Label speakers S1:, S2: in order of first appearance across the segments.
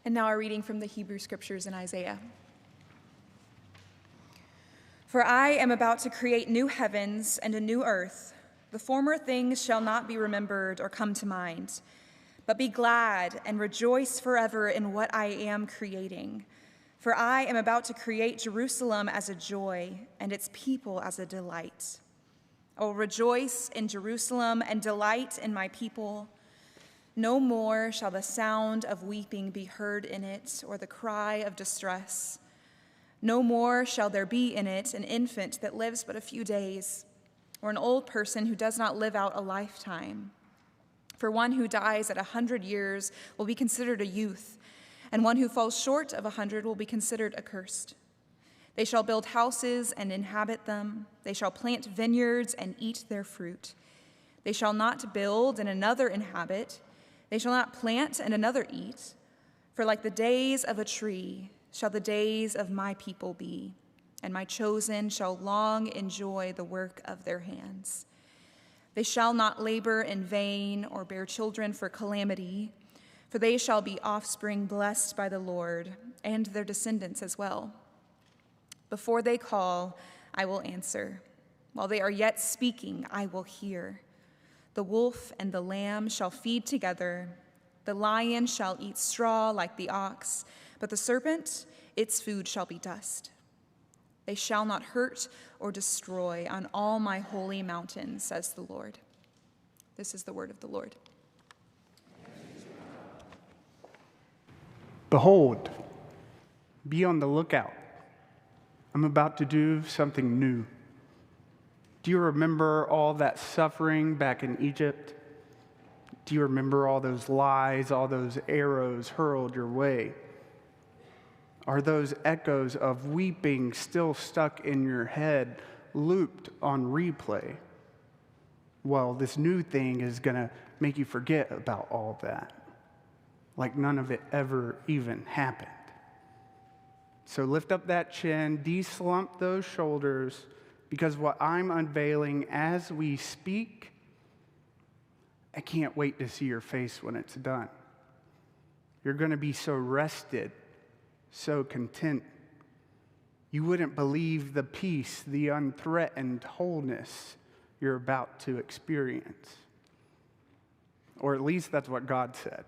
S1: And now a reading from the Hebrew Scriptures in Isaiah. For I am about to create new heavens and a new earth. The former things shall not be remembered or come to mind, but be glad and rejoice forever in what I am creating. For I am about to create Jerusalem as a joy and its people as a delight. I will rejoice in Jerusalem and delight in my people. No more shall the sound of weeping be heard in it, or the cry of distress. No more shall there be in it an infant that lives but a few days, or an old person who does not live out a lifetime. For one who dies at 100 years will be considered a youth, and one who falls short of 100 will be considered accursed. They shall build houses and inhabit them. They shall plant vineyards and eat their fruit. They shall not build and another inhabit. They shall not plant and another eat, for like the days of a tree shall the days of my people be, and my chosen shall long enjoy the work of their hands. They shall not labor in vain or bear children for calamity, for they shall be offspring blessed by the Lord, and their descendants as well. Before they call, I will answer. While they are yet speaking, I will hear. The wolf and the lamb shall feed together. The lion shall eat straw like the ox, but the serpent, its food shall be dust. They shall not hurt or destroy on all my holy mountain, says the Lord. This is the word of the Lord.
S2: Behold, be on the lookout. I'm about to do something new. Do you remember all that suffering back in Egypt? Do you remember all those lies, all those arrows hurled your way? Are those echoes of weeping still stuck in your head, looped on replay? Well, this new thing is going to make you forget about all that, like none of it ever even happened. So lift up that chin, de-slump those shoulders, because what I'm unveiling as we speak, I can't wait to see your face when it's done. You're going to be so rested, so content. You wouldn't believe the peace, the unthreatened wholeness you're about to experience. Or at least that's what God said.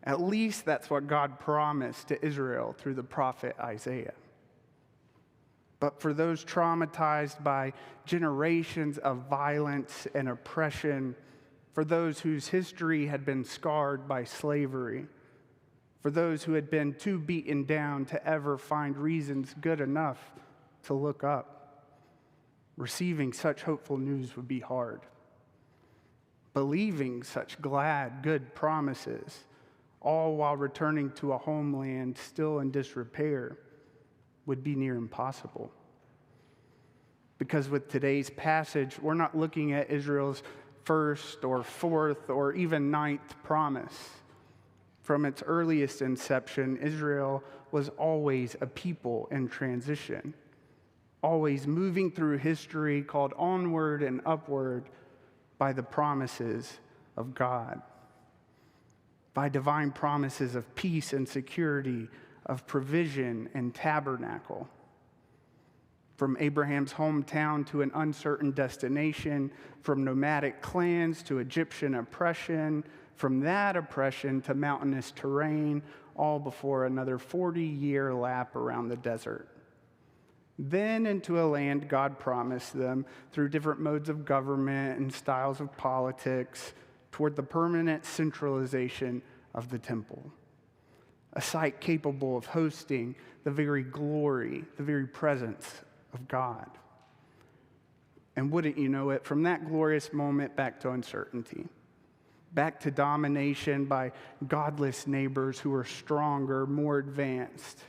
S2: At least that's what God promised to Israel through the prophet Isaiah. But for those traumatized by generations of violence and oppression, for those whose history had been scarred by slavery, for those who had been too beaten down to ever find reasons good enough to look up, receiving such hopeful news would be hard. Believing such glad, good promises, all while returning to a homeland still in disrepair, would be near impossible. Because with today's passage, we're not looking at Israel's first or fourth or even ninth promise. From its earliest inception, Israel was always a people in transition, always moving through history, called onward and upward by the promises of God, by divine promises of peace and security, of provision and tabernacle. From Abraham's hometown to an uncertain destination, from nomadic clans to Egyptian oppression, from that oppression to mountainous terrain, all before another 40-year lap around the desert. Then into a land God promised them through different modes of government and styles of politics toward the permanent centralization of the temple. A site capable of hosting the very glory, the very presence of God. And wouldn't you know it, from that glorious moment back to uncertainty, back to domination by godless neighbors who are stronger, more advanced,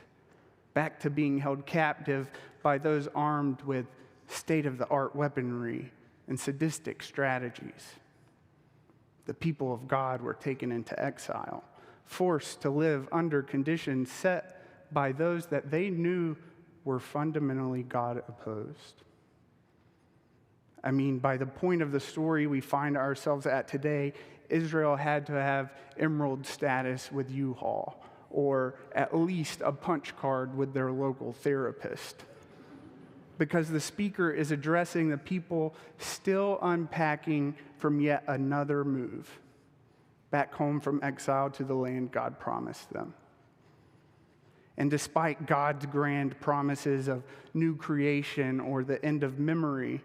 S2: back to being held captive by those armed with state-of-the-art weaponry and sadistic strategies. The people of God were taken into exile, forced to live under conditions set by those that they knew were fundamentally God-opposed. I mean, by the point of the story we find ourselves at today, Israel had to have emerald status with U-Haul, or at least a punch card with their local therapist. Because the speaker is addressing the people still unpacking from yet another move, back home from exile to the land God promised them. And despite God's grand promises of new creation or the end of memory,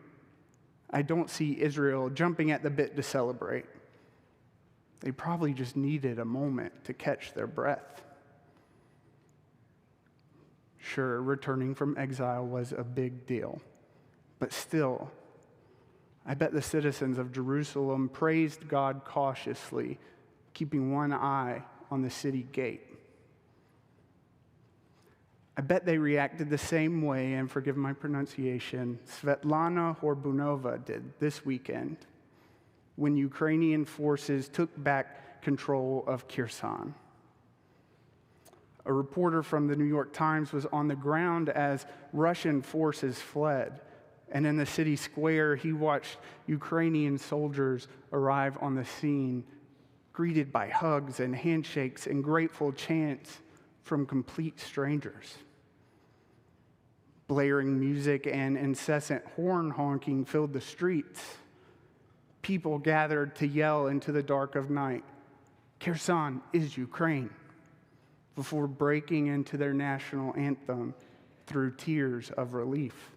S2: I don't see Israel jumping at the bit to celebrate. They probably just needed a moment to catch their breath. Sure, returning from exile was a big deal, but still, I bet the citizens of Jerusalem praised God cautiously, keeping one eye on the city gate. I bet they reacted the same way, and forgive my pronunciation, Svetlana Horbunova did this weekend when Ukrainian forces took back control of Kherson. A reporter from the New York Times was on the ground as Russian forces fled, and in the city square, he watched Ukrainian soldiers arrive on the scene, greeted by hugs and handshakes and grateful chants from complete strangers. Blaring music and incessant horn honking filled the streets. People gathered to yell into the dark of night, "Kherson is Ukraine," before breaking into their national anthem through tears of relief.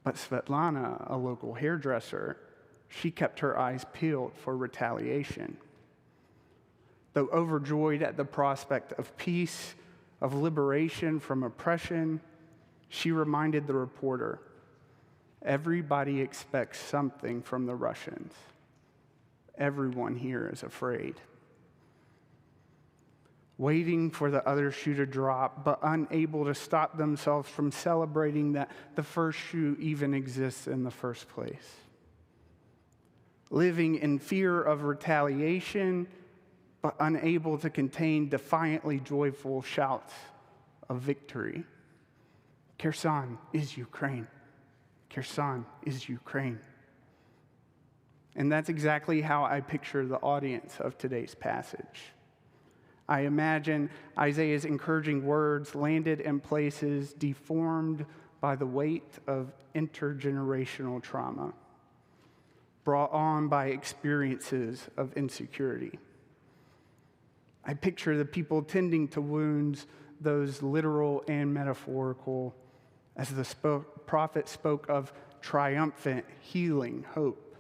S2: But Svetlana, a local hairdresser, she kept her eyes peeled for retaliation. Though overjoyed at the prospect of peace, of liberation from oppression, she reminded the reporter, everybody expects something from the Russians. Everyone here is afraid. Waiting for the other shoe to drop, but unable to stop themselves from celebrating that the first shoe even exists in the first place. Living in fear of retaliation, but unable to contain defiantly joyful shouts of victory. Kherson is Ukraine. Kherson is Ukraine. And that's exactly how I picture the audience of today's passage. I imagine Isaiah's encouraging words landed in places deformed by the weight of intergenerational trauma, brought on by experiences of insecurity. I picture the people tending to wounds, those literal and metaphorical, as the prophet spoke of triumphant, healing hope.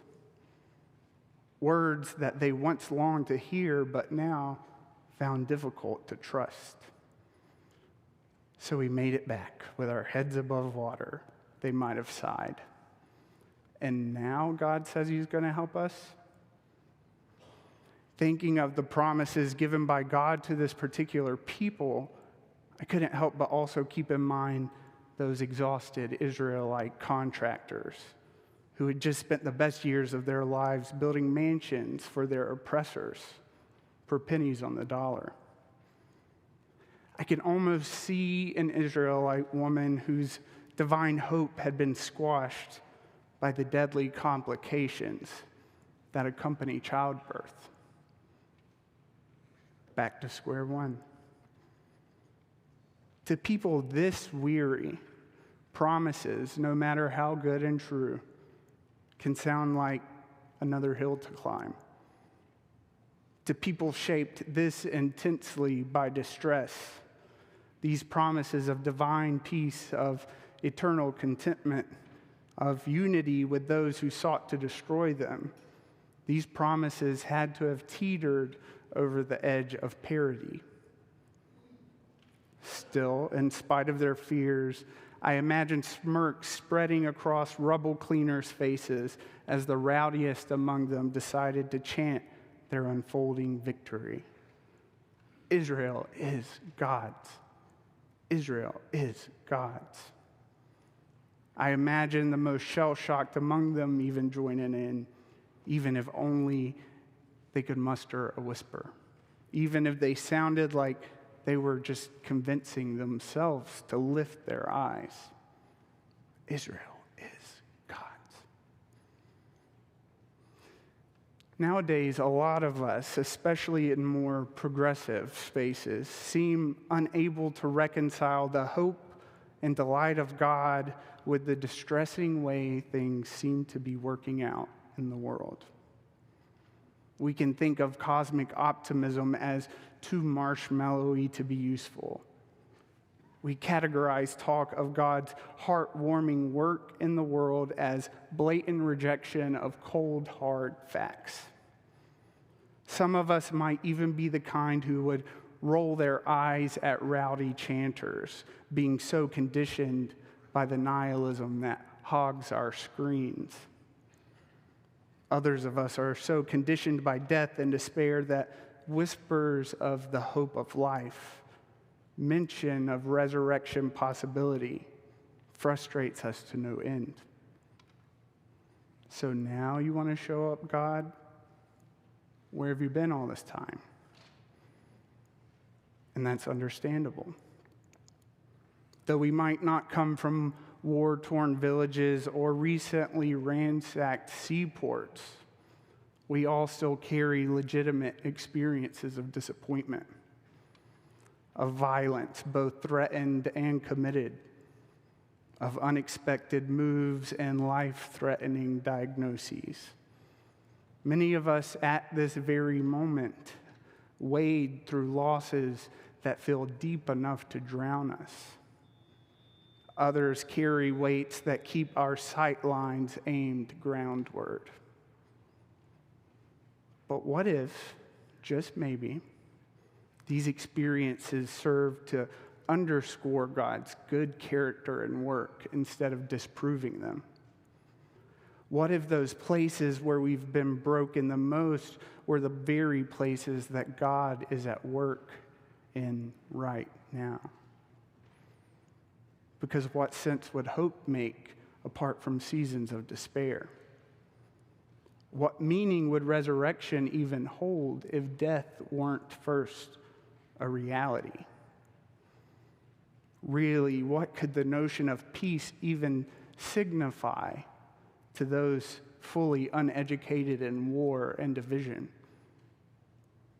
S2: Words that they once longed to hear, but now found difficult to trust. So we made it back with our heads above water, they might have sighed. And now God says he's going to help us? Thinking of the promises given by God to this particular people, I couldn't help but also keep in mind those exhausted Israelite contractors who had just spent the best years of their lives building mansions for their oppressors for pennies on the dollar. I can almost see an Israelite woman whose divine hope had been squashed by the deadly complications that accompany childbirth. Back to square one. To people this weary, promises, no matter how good and true, can sound like another hill to climb. To people shaped this intensely by distress, these promises of divine peace, of eternal contentment, of unity with those who sought to destroy them, these promises had to have teetered over the edge of parody. Still, in spite of their fears, I imagine smirks spreading across rubble cleaners' faces as the rowdiest among them decided to chant their unfolding victory. Israel is God's. Israel is God's. I imagine the most shell-shocked among them even joining in, even if only they could muster a whisper, even if they sounded like they were just convincing themselves to lift their eyes. Israel is God's. Nowadays, a lot of us, especially in more progressive spaces, seem unable to reconcile the hope and delight of God with the distressing way things seem to be working out in the world. We can think of cosmic optimism as too marshmallowy to be useful. We categorize talk of God's heartwarming work in the world as blatant rejection of cold, hard facts. Some of us might even be the kind who would roll their eyes at rowdy chanters, being so conditioned by the nihilism that hogs our screens. Others of us are so conditioned by death and despair that whispers of the hope of life, mention of resurrection possibility, frustrates us to no end. So now you want to show up, God? Where have you been all this time? And that's understandable. Though we might not come from war-torn villages or recently ransacked seaports, we all still carry legitimate experiences of disappointment, of violence, both threatened and committed, of unexpected moves and life-threatening diagnoses. Many of us at this very moment wade through losses that feel deep enough to drown us. Others carry weights that keep our sight lines aimed groundward. But what if, just maybe, these experiences serve to underscore God's good character and work instead of disproving them? What if those places where we've been broken the most were the very places that God is at work in right now? Because what sense would hope make apart from seasons of despair? What meaning would resurrection even hold if death weren't first a reality? Really, what could the notion of peace even signify to those fully uneducated in war and division?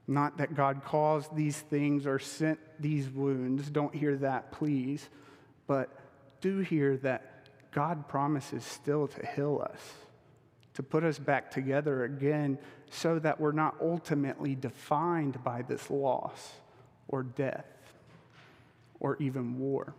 S2: Not that God caused these things or sent these wounds, don't hear that, please, but do hear that God promises still to heal us, to put us back together again so that we're not ultimately defined by this loss or death or even war.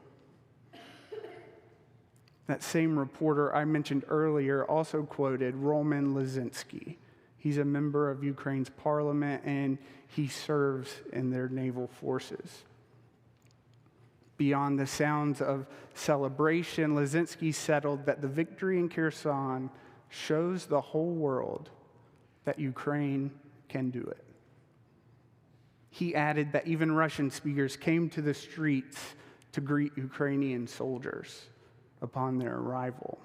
S2: That same reporter I mentioned earlier also quoted Roman Lizinski. He's a member of Ukraine's parliament, and he serves in their naval forces. Beyond the sounds of celebration, Lizinski settled that the victory in Kherson shows the whole world that Ukraine can do it. He added that even Russian speakers came to the streets to greet Ukrainian soldiers upon their arrival.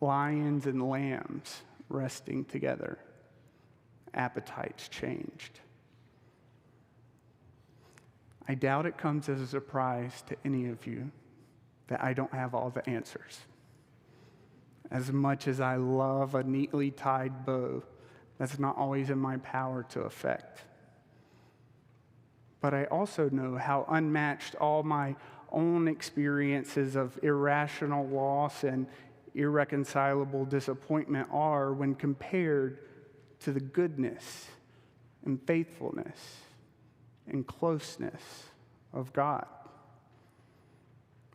S2: Lions and lambs resting together, appetites changed. I doubt it comes as a surprise to any of you that I don't have all the answers. As much as I love a neatly tied bow, that's not always in my power to effect. But I also know how unmatched all my own experiences of irrational loss and irreconcilable disappointment are when compared to the goodness and faithfulness and closeness of God.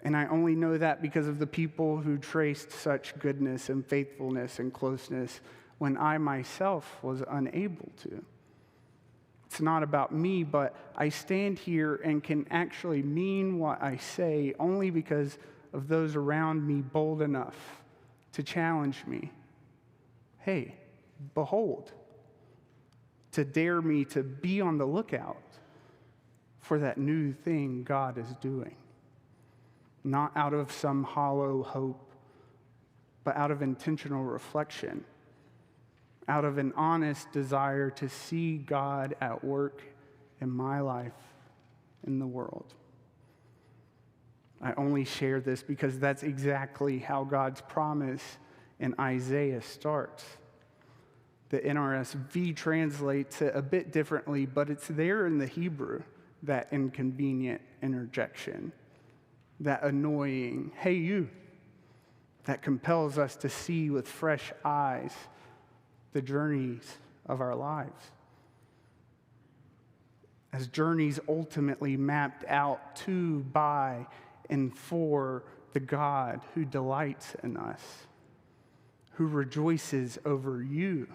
S2: And I only know that because of the people who traced such goodness and faithfulness and closeness when I myself was unable to. It's not about me, but I stand here and can actually mean what I say only because of those around me bold enough to challenge me. Hey, behold, to dare me to be on the lookout for that new thing God is doing. Not out of some hollow hope, but out of intentional reflection, out of an honest desire to see God at work in my life, in the world. I only share this because that's exactly how God's promise in Isaiah starts. The NRSV translates it a bit differently, but it's there in the Hebrew, that inconvenient interjection, that annoying, hey you, that compels us to see with fresh eyes the journeys of our lives. As journeys ultimately mapped out to, by, and for the God who delights in us, who rejoices over you,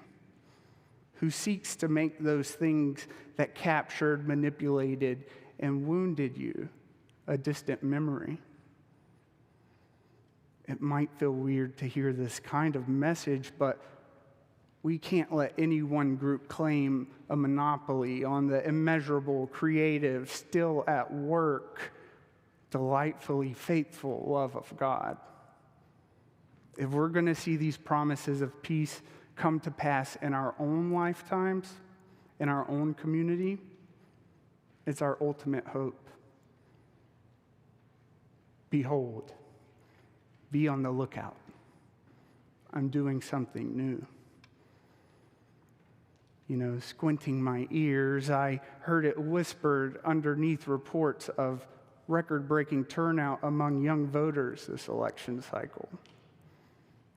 S2: who seeks to make those things that captured, manipulated, and wounded you a distant memory. It might feel weird to hear this kind of message, but we can't let any one group claim a monopoly on the immeasurable, creative, still at work, delightfully faithful love of God. If we're going to see these promises of peace come to pass in our own lifetimes, in our own community, it's our ultimate hope. Behold, be on the lookout. I'm doing something new. Squinting my ears, I heard it whispered underneath reports of record-breaking turnout among young voters this election cycle.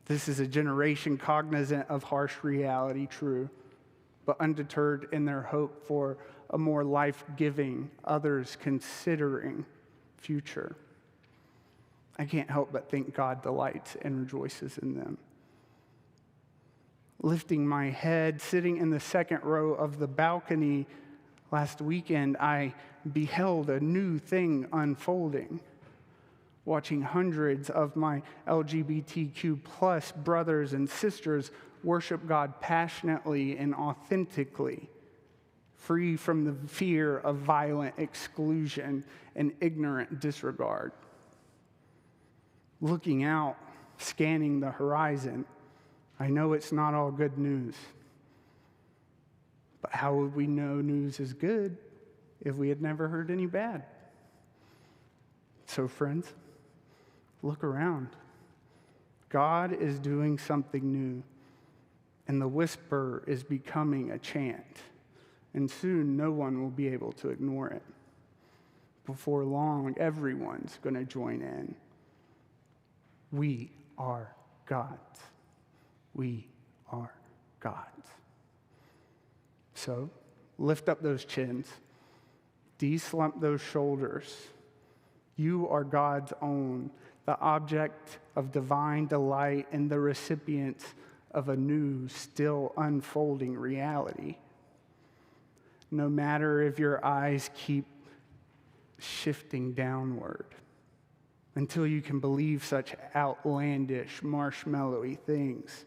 S2: This is a generation cognizant of harsh reality, true, but undeterred in their hope for a more life-giving, others considering future. I can't help but think God delights and rejoices in them. Lifting my head, sitting in the second row of the balcony last weekend, I beheld a new thing unfolding. Watching hundreds of my LGBTQ plus brothers and sisters worship God passionately and authentically, free from the fear of violent exclusion and ignorant disregard. Looking out, scanning the horizon, I know it's not all good news. But how would we know news is good if we had never heard any bad? So, friends, look around. God is doing something new, and the whisper is becoming a chant, and soon no one will be able to ignore it. Before long, everyone's going to join in. We are God's. We are God's. So, lift up those chins. De-slump those shoulders. You are God's own, the object of divine delight and the recipient of a new, still unfolding reality. No matter if your eyes keep shifting downward until you can believe such outlandish, marshmallowy things,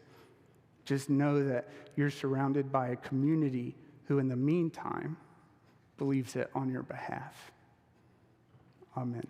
S2: just know that you're surrounded by a community who, in the meantime, believes it on your behalf. Amen.